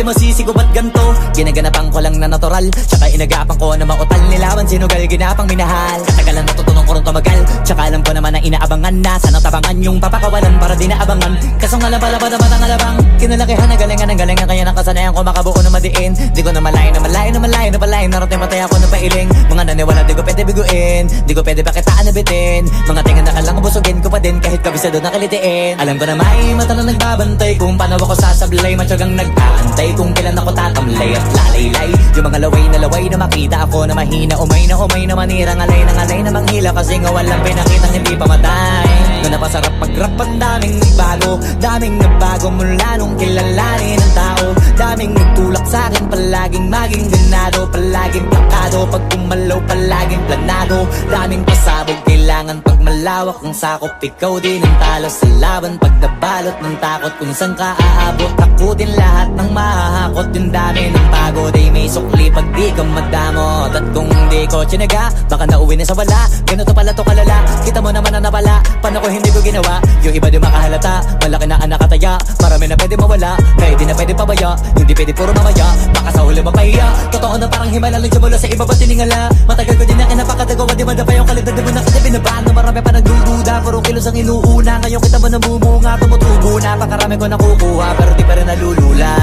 Masisigo ba't ganto? Ginaganapan ko lang na natural, tsaka inagapan ko na mautal. Nilawan sinugal, ginapang minahal. Katagalan natutunong ko rin tumagal, tsaka alam ko naman na inaabangan na. Sanang tabangan yung papakawalan para di naabangan. Kaso nga lang pala ba naman ang alabang kinalakihan na galingan ng galingan, kaya nakasanayan ko makabuo na madiin. Di ko na malayo na malayo na malayo na palayo. Narating matay ako na pailing. Mga naniwala di ko pwede biguin, di ko pwede pakitaan na bitin. Mga tingan na kalang busugin ko pa din kahit kabisado na kalitiin. Alam ko na may mata na nagbabantay kung paano ako sasablay. Matyagang nag-aantay kung kailan ako tatamlay at lalaylay. Yung mga laway na makita ako na mahina. Umay na manira, ngalay na manghila. Kasi nga walang pinakitang hindi pamatay. Na napasarap mag-rap, ang daming nagbago mula nung kilalanin ang tao. Daming nagtulak sa'kin, palaging maging ganado, palaging plakado. Pag kumalaw, palaging planado. Daming pasabog, kailangan pag malawak ang sakop. Ikaw din ang talo sa laban pag nabalot ng takot. Kung saan ka aabot, takutin lahat ng mahahakot. Yung dami ng pagod ay may sukli pag di ka madamot. At kung di ko tsinaga, baka nauwi na sa wala. Ganito pala to kalala, kita mo naman na napala. Paano ko hindi ko ginawa, yung iba di makahalata. Malaki na ang nakataya, marami na pwede mawala. Kaya di na pwede pabaya, hindi pwede puro mamaya. Baka sa huli mapahiya, totoo na parang himala lang mula sa iba ba tiningala. Matagal ko din na kinapakatagawa, di madapa yung kalidad. Di mo nakita binabaan na marami pa nagdududa. Puro kilos ang inuuna, ngayon kita mo namumunga. Tumutubo na, pakarami ko nakukuha, pero di pa rin nalulula.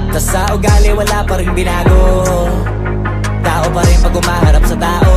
Tas sa ugali wala pa rin binago, tao pa rin pag umaharap sa tao.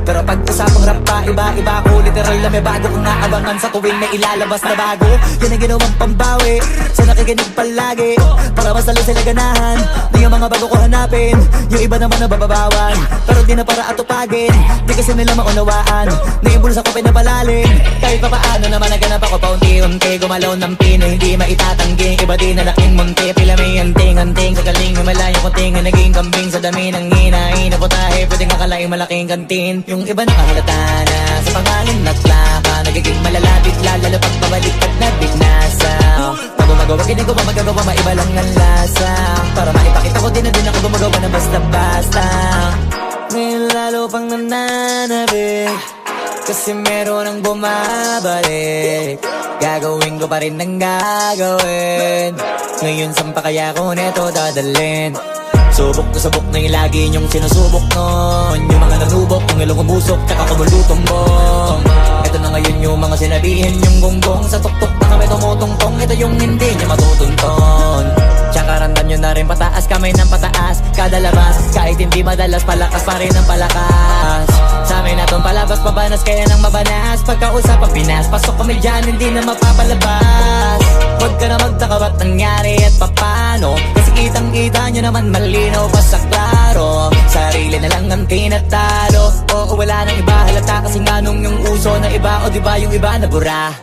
Pero pag usapang rap pa, iba-iba ko. Literal na may bago kong naabangan sa tuwing may ilalabas na bago. Yan ang ginawang pambawi sa nakikinig palagi, para mas lalo sila ganahan. Di yung mga bago ko hanapin, yung iba naman nabababawan. Pero di na para atupagin, di kasi nila maunawaan. Naimbulsa ko pinapalalim, kahit pa paano naman naganap ako paunti-unti. Gumalaw ng pino, hindi maitatanggi. Iba di na laking munti, pila may anting-anting. Sa galing may malayo kunting, naging kambing sa dami ng hinahin. Naputahe, pwedeng akalaing malaking kantin. Yung iba nakahalata na sa pangalan at plaka, nagiging malalapit lalo pag pabalik at nabignasaw. Pag gumagawa ginagawa, magagawa, maiba lang ang lasa. Para maipakita ko din na din ako gumagawa na basta-basta. Ngayon lalo pang nananabik, kasi meron ang bumabalik. Gagawin ko pa rin ang gagawin. Ngayon saan pa kaya ko neto dadalhin? Subok na subok na yung lagi niyong sinusubok nun. Yung mga nanubok, yung ilong umusok, tsaka kumulutumbong. Ito na ngayon yung mga sinabihin yung gonggong. Sa tuktok na kami tumutungtong, ito yung hindi niya matutunton. Tsaka randan nyo na rin pataas, kamay ng pataas. Kada labas, kahit hindi madalas, palakas pa rin ang palakas. Sa amin na tong palabas, pabanas, kaya nang mabanas. Pagkausap ang Pinas, pasok kami dyan, hindi na mapapalabas. Huwag ka na magtaka ba't nangyari at papano, kasi kitang-kita nyo naman malinaw pa sa klaro. Sarili na lang ang tinatalo. Oo, wala nang iba, halata kasi nga nung yung uso na iba. O diba yung iba na bura?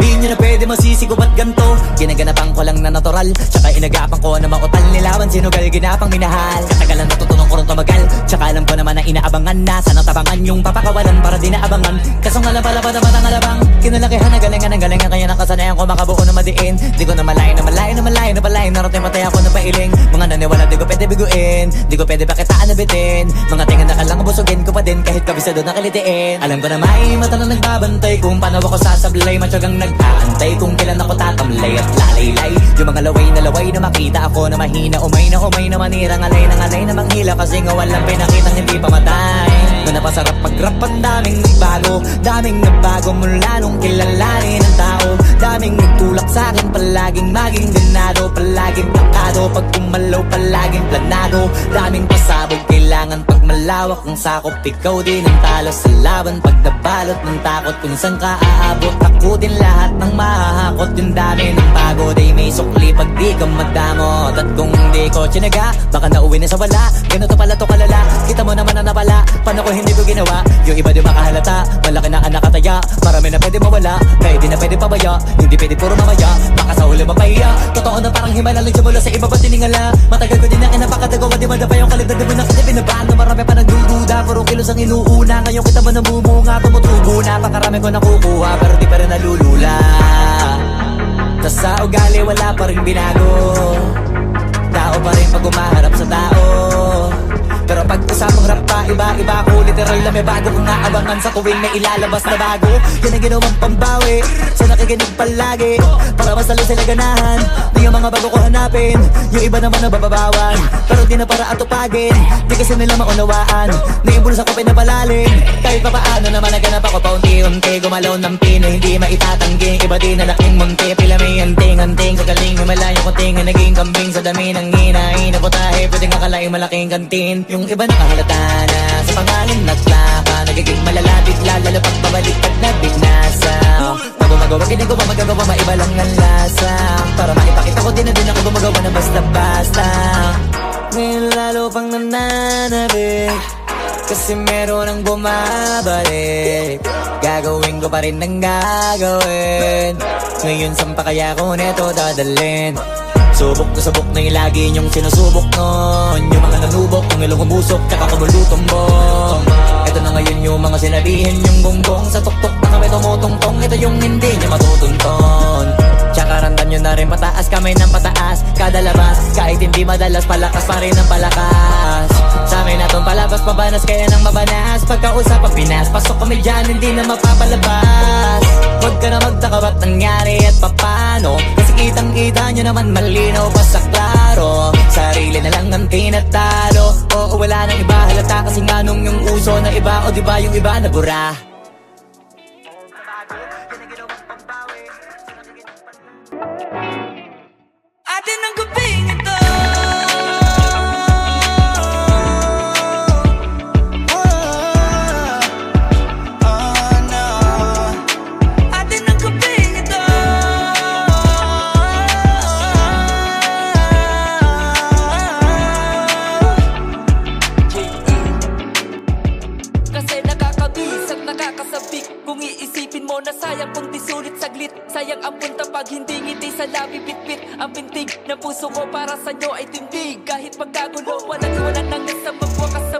Di nyo na pwede masisigo ba't ganto? Ginaganapan ko lang na natural, tsaka inagapan ko na mautal. Nilawan sinugal, ginapang minahal. Katagalan natutunan ko rin tumagal, tsaka alam ko naman na inaabangan na. Sanang tabangan yung papakawalan para di naabangan. Kaso nga lang pala naman ang alabang kinalakihan na galingan ng galingan, kaya nakasanayan ko makabuo na madiin. Di ko na malayo na malayo na malayo na palayo. Narating patay ako na pailing. Mga naniwala di ko pwede biguin, di ko pwede pakitaan na bitin. Mga tingan na kalang busugin ko pa din, kahit kabisado na kilitiin. Alam ko na may mata na nagbabantay kung paano ako sasablay. Matyagang nag-aantay kung kailan ako tatamlay at lalaylay. Yung mga laway na makita ako na mahina. Umay na manirang alay na manghila, kasi nga walang pinakitang hindi pamatay. Na napasarap pag-rap, ang daming nagbago mula nung kilalanin ang tao. Daming nagtulak sa'kin, palaging maging ganado, palaging plakado. Pag kumalaw, palaging planado. Daming pasabog, kailangan pag malawak ang sakop. Ikaw din ang talo sa laban, pag nabalot ng takot. Kung saan ka aabot, ako din lahat ng mahahakot. Yung dami ng pagod ay may sukli pag di ka madamot. At kung hindi ko tsinaga, baka nauwi na sa wala. Ganito pala to kalala, kita mo naman na napala. Paano ko hindi ko ginawa? Yung iba di makahalata, malaki na anak kataya. Marami na pwede mawala, kaya di na pwede pabaya. Hindi pwede puro mamaya, baka sa huli mapahiya. Totoo na parang himala lang siya mula sa iba ba tiningala. Matagal ko din na kinapakadagawa, di madapa yung kalidad. Di mo na kasi binabahan, marami pa nagdududa. Puro kilos ang inuuna, ngayon kita mo namumunga. Tumutubo na, pakarami ko nakukuha, pero di pa rin nalulula. Tas sa ugali wala pa rin binago, tao pa rin pag umaharap sa tao. Pero pag usapang rap pa, iba-iba ko. Literal na may bago kong naabangan sa tuwing may ilalabas na bago. Yan ang ginawang pambawi sa nakikinig palagi, para mas lalo sila ganahan. Di yung mga bago ko hanapin, yung iba naman nabababawan. Pero di na para atupagin, di kasi nila maunawaan. Naimbulsa ko pinapalalim, kahit pa paano naman naganap ako paunti-unti. Gumalaw ng pino, hindi maitatanggi. Iba din na laking munti, pila may anting-anting. Sa galing malayo kunting, naging kambing sa dami ng hinahin. Naputahe, pwedeng akalaing malaking kantin. Yung iba nakahalata na sa pangalan at plaka, nagiging malalapit lalo pag babalik at nagbinasa. Pag gumagawa, ginagawa, magagawa, maiba lang ang lasa. Para maipakita ko din na din ako gumagawa na basta-basta. Ngayon lalo pang nananabik, kasi meron ang bumabalik. Gagawin ko pa rin ang gagawin. Ngayon saan pa kaya ko neto dadalhin? Subok na subok na yung lagi niyong sinusubok nun. Yung mga nanubok, yung ilong umusok, tsaka kumulutumbong. Ito na ngayon yung mga sinabihin yung gonggong. Sa tuktok na kami tumutungtong, ito yung hindi niya matutunton. Tsaka randan nyo na rin pataas, kamay ng pataas. Kada labas, kahit hindi madalas, palakas pa rin ang palakas. Sa amin na tong palabas, pabanas, kaya nang mabanas. Pagkausap ang Pinas, pasok kami dyan, hindi na mapapalabas. Huwag ka na magtaka ba't nangyari at papano, kasi kitang-kita nyo naman malinaw pa sa klaro. Sarili na lang ang tinatalo. Oo, wala nang iba, halata kasi nga nung yung uso na iba. O diba yung iba na bura? Atin ang gabing ito. Atin ang gabing ito. Isipin mo na sayang kung di sulit saglit. Sayang ang punta pag hindi ngiti sa labi bitbit. Ang pintig ng puso ko para sa inyo ay tindig. Kahit magkagulo, walang iwanan ng nasa magwakas sa